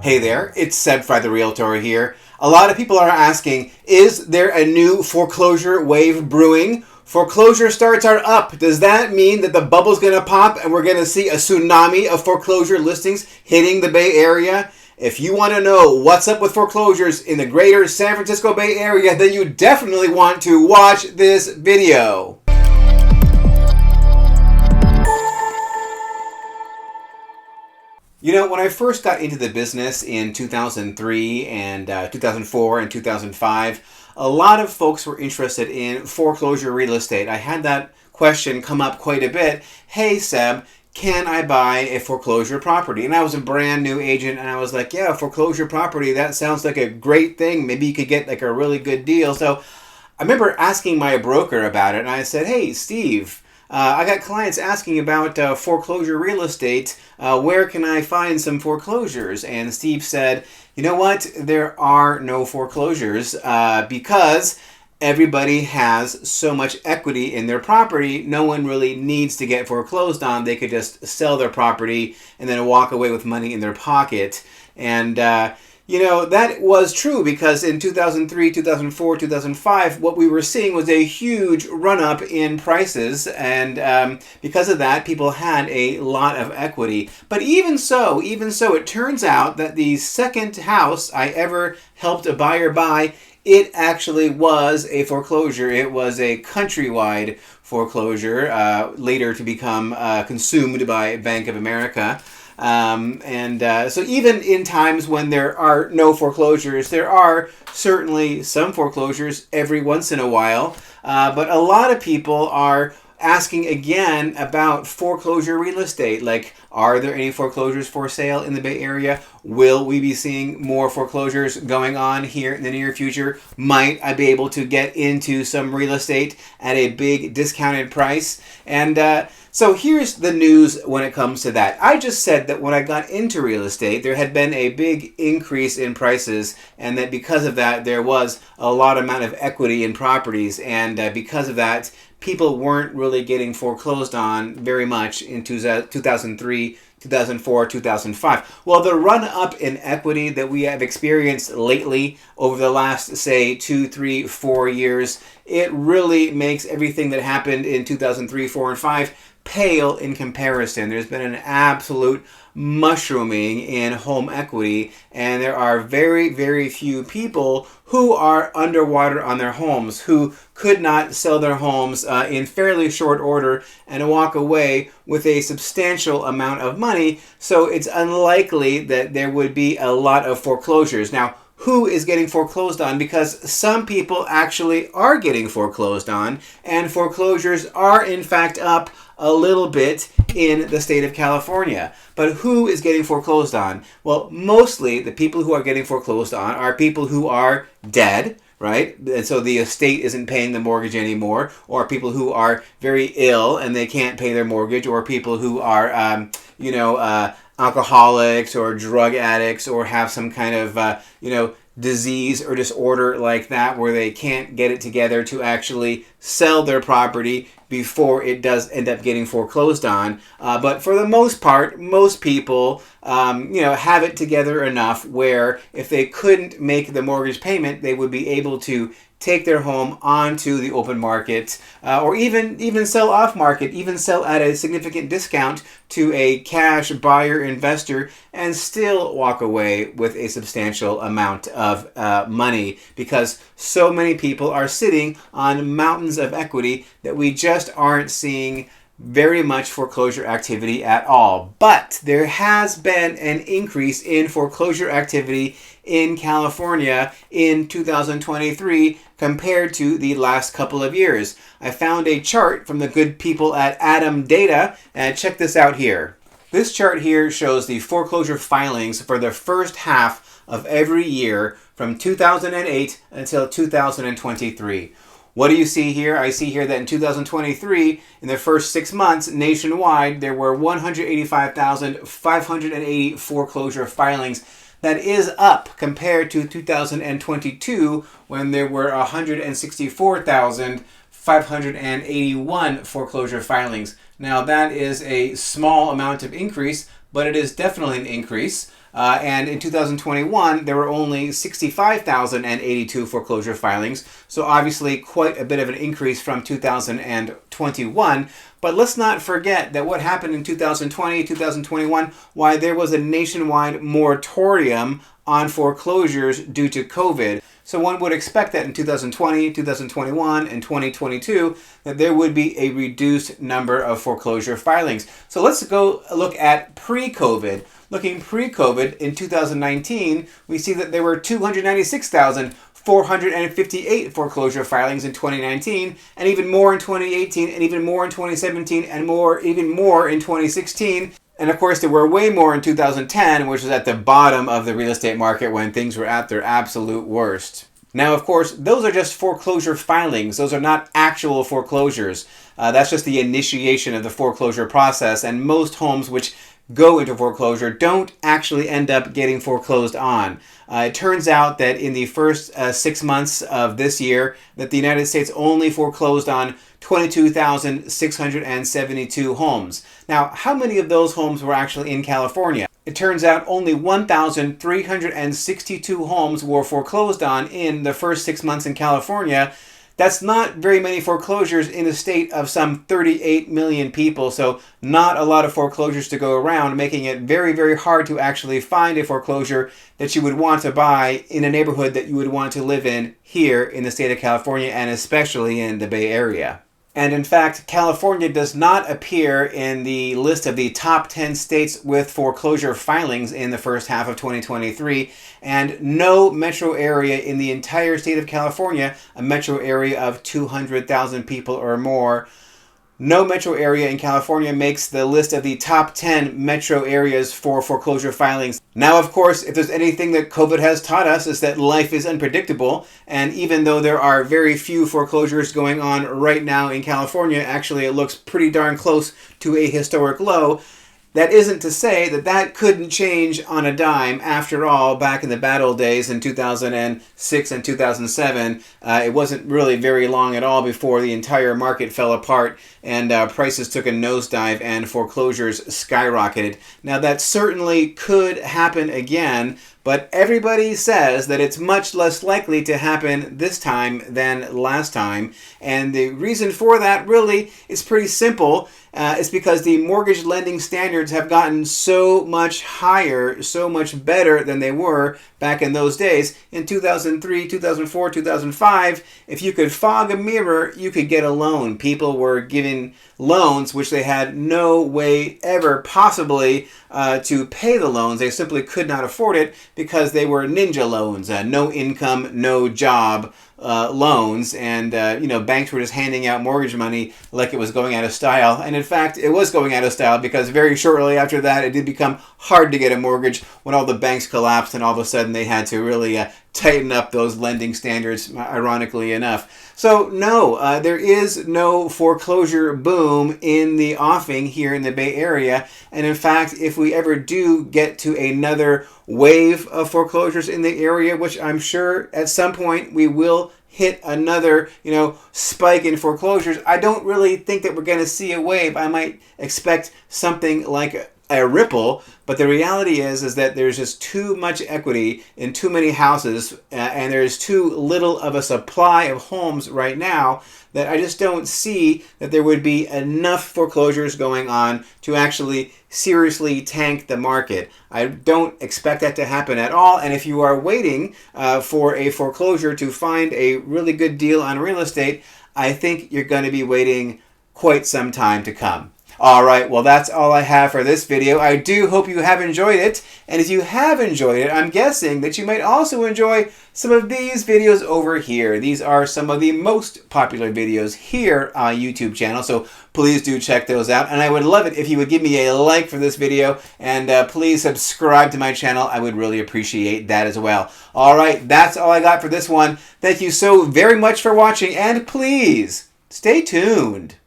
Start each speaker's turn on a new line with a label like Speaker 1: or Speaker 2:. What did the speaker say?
Speaker 1: Hey there, it's Seb the Realtor here. A lot of people are asking, is there a new foreclosure wave brewing? Foreclosure starts are up. Does that mean that the bubble's going to pop and we're going to see a tsunami of foreclosure listings hitting the Bay Area? If you want to know what's up with foreclosures in the greater San Francisco Bay Area, then you definitely want to watch this video. You know, when I first got into the business in 2003 and 2004 and 2005, a lot of folks were interested in foreclosure real estate. I had that question come up quite a bit. Hey, Seb, can I buy a foreclosure property? And I was a brand new agent and I was like, yeah, foreclosure property, that sounds like a great thing. Maybe you could get like a really good deal. So I remember asking my broker about it and I said, hey, Steve, I got clients asking about foreclosure real estate. Where can I find some foreclosures? And Steve said, you know what? There are no foreclosures because everybody has so much equity in their property. No one really needs to get foreclosed on. They could just sell their property and then walk away with money in their pocket. And you know, that was true because in 2003, 2004, 2005, what we were seeing was a huge run-up in prices. And because of that, people had a lot of equity. But even so, it turns out that the second house I ever helped a buyer buy, it actually was a foreclosure. It was a countrywide foreclosure, later to become consumed by Bank of America. So even in times when there are no foreclosures, there are certainly some foreclosures every once in a while. But a lot of people are asking again about foreclosure real estate. Like, are there any foreclosures for sale in the Bay Area? Will we be seeing more foreclosures going on here in the near future? Might I be able to get into some real estate at a big discounted price? And so here's the news when it comes to that. I just said that when I got into real estate, there had been a big increase in prices, and that because of that, there was a lot amount of equity in properties, and because of that, people weren't really getting foreclosed on very much in 2003, 2004, 2005. Well, the run up in equity that we have experienced lately over the last, say, 2, 3, 4 years, it really makes everything that happened in 2003, 4, and 5 pale in comparison. There's been an absolute mushrooming in home equity, and there are very, very few people who are underwater on their homes, who could not sell their homes in fairly short order and walk away with a substantial amount of money. So it's unlikely that there would be a lot of foreclosures. Now, who is getting foreclosed on? Because some people actually are getting foreclosed on, and foreclosures are in fact up a little bit in the state of California. But who is getting foreclosed on? Well, mostly the people who are getting foreclosed on are people who are dead, right? And so the estate isn't paying the mortgage anymore, or people who are very ill and they can't pay their mortgage, or people who are, alcoholics or drug addicts, or have some kind of, disease or disorder like that, where they can't get it together to actually sell their property before it does end up getting foreclosed on. But for the most part, most people, have it together enough where if they couldn't make the mortgage payment, they would be able to take their home onto the open market, or even sell off market, even sell at a significant discount to a cash buyer investor, and still walk away with a substantial amount of money, because so many people are sitting on mountains of equity that we just aren't seeing very much foreclosure activity at all. But there has been an increase in foreclosure activity in California in 2023 compared to the last couple of years. I found a chart from the good people at Adam Data, and check this out here. This chart here shows the foreclosure filings for the first half of every year from 2008 until 2023. What do you see here? I see here that in 2023, in the first 6 months, nationwide, there were 185,580 foreclosure filings. That is up compared to 2022, when there were 164,581 foreclosure filings. Now, that is a small amount of increase, but it is definitely an increase. And in 2021, there were only 65,082 foreclosure filings. So obviously quite a bit of an increase from 2021. But let's not forget that what happened in 2020, 2021, why there was a nationwide moratorium on foreclosures due to COVID. So one would expect that in 2020, 2021, and 2022 that there would be a reduced number of foreclosure filings. So let's go look at pre-COVID. Looking pre-COVID in 2019, we see that there were 296,458 foreclosure filings in 2019, and even more in 2018, and even more in 2017, and even more in 2016. And of course, there were way more in 2010, which was at the bottom of the real estate market when things were at their absolute worst. Now, of course, those are just foreclosure filings. Those are not actual foreclosures. That's just the initiation of the foreclosure process. And most homes which go into foreclosure don't actually end up getting foreclosed on. It turns out that in the first 6 months of this year, that the United States only foreclosed on 22,672 homes. Now, how many of those homes were actually in California? It turns out only 1,362 homes were foreclosed on in the first 6 months in California. That's not very many foreclosures in a state of some 38 million people, so not a lot of foreclosures to go around, making it very, very hard to actually find a foreclosure that you would want to buy in a neighborhood that you would want to live in here in the state of California, and especially in the Bay Area. And in fact, California does not appear in the list of the top 10 states with foreclosure filings in the first half of 2023. And no metro area in the entire state of California, a metro area of 200,000 people or more, no metro area in California makes the list of the top 10 metro areas for foreclosure filings. Now, of course, if there's anything that COVID has taught us, is that life is unpredictable. And even though there are very few foreclosures going on right now in California, actually it looks pretty darn close to a historic low. That isn't to say that that couldn't change on a dime. After all, back in the bad old days in 2006 and 2007, it wasn't really very long at all before the entire market fell apart and prices took a nosedive and foreclosures skyrocketed. Now, that certainly could happen again, but everybody says that it's much less likely to happen this time than last time. And the reason for that really is pretty simple. It's because the mortgage lending standards have gotten so much higher, so much better than they were back in those days. In 2003, 2004, 2005, if you could fog a mirror, you could get a loan. People were giving loans which they had no way ever possibly to pay the loans. They simply could not afford it because they were ninja loans, no income, no job loans, and banks were just handing out mortgage money like it was going out of style. And in fact, it was going out of style because very shortly after that, it did become hard to get a mortgage when all the banks collapsed, and all of a sudden they had to really tighten up those lending standards, ironically enough. So no, there is no foreclosure boom in the offing here in the Bay Area. And in fact, if we ever do get to another wave of foreclosures in the area, which I'm sure at some point we will hit another, spike in foreclosures, I don't really think that we're going to see a wave. I might expect something like a ripple, but the reality is that there's just too much equity in too many houses, and there's too little of a supply of homes right now that I just don't see that there would be enough foreclosures going on to actually seriously tank the market. I don't expect that to happen at all. And if you are waiting for a foreclosure to find a really good deal on real estate, I think you're going to be waiting quite some time to come. All right, well, that's all I have for this video. I do hope you have enjoyed it. And if you have enjoyed it, I'm guessing that you might also enjoy some of these videos over here. These are some of the most popular videos here on YouTube channel, so please do check those out. And I would love it if you would give me a like for this video, and please subscribe to my channel. I would really appreciate that as well. All right, that's all I got for this one. Thank you so very much for watching, and please stay tuned.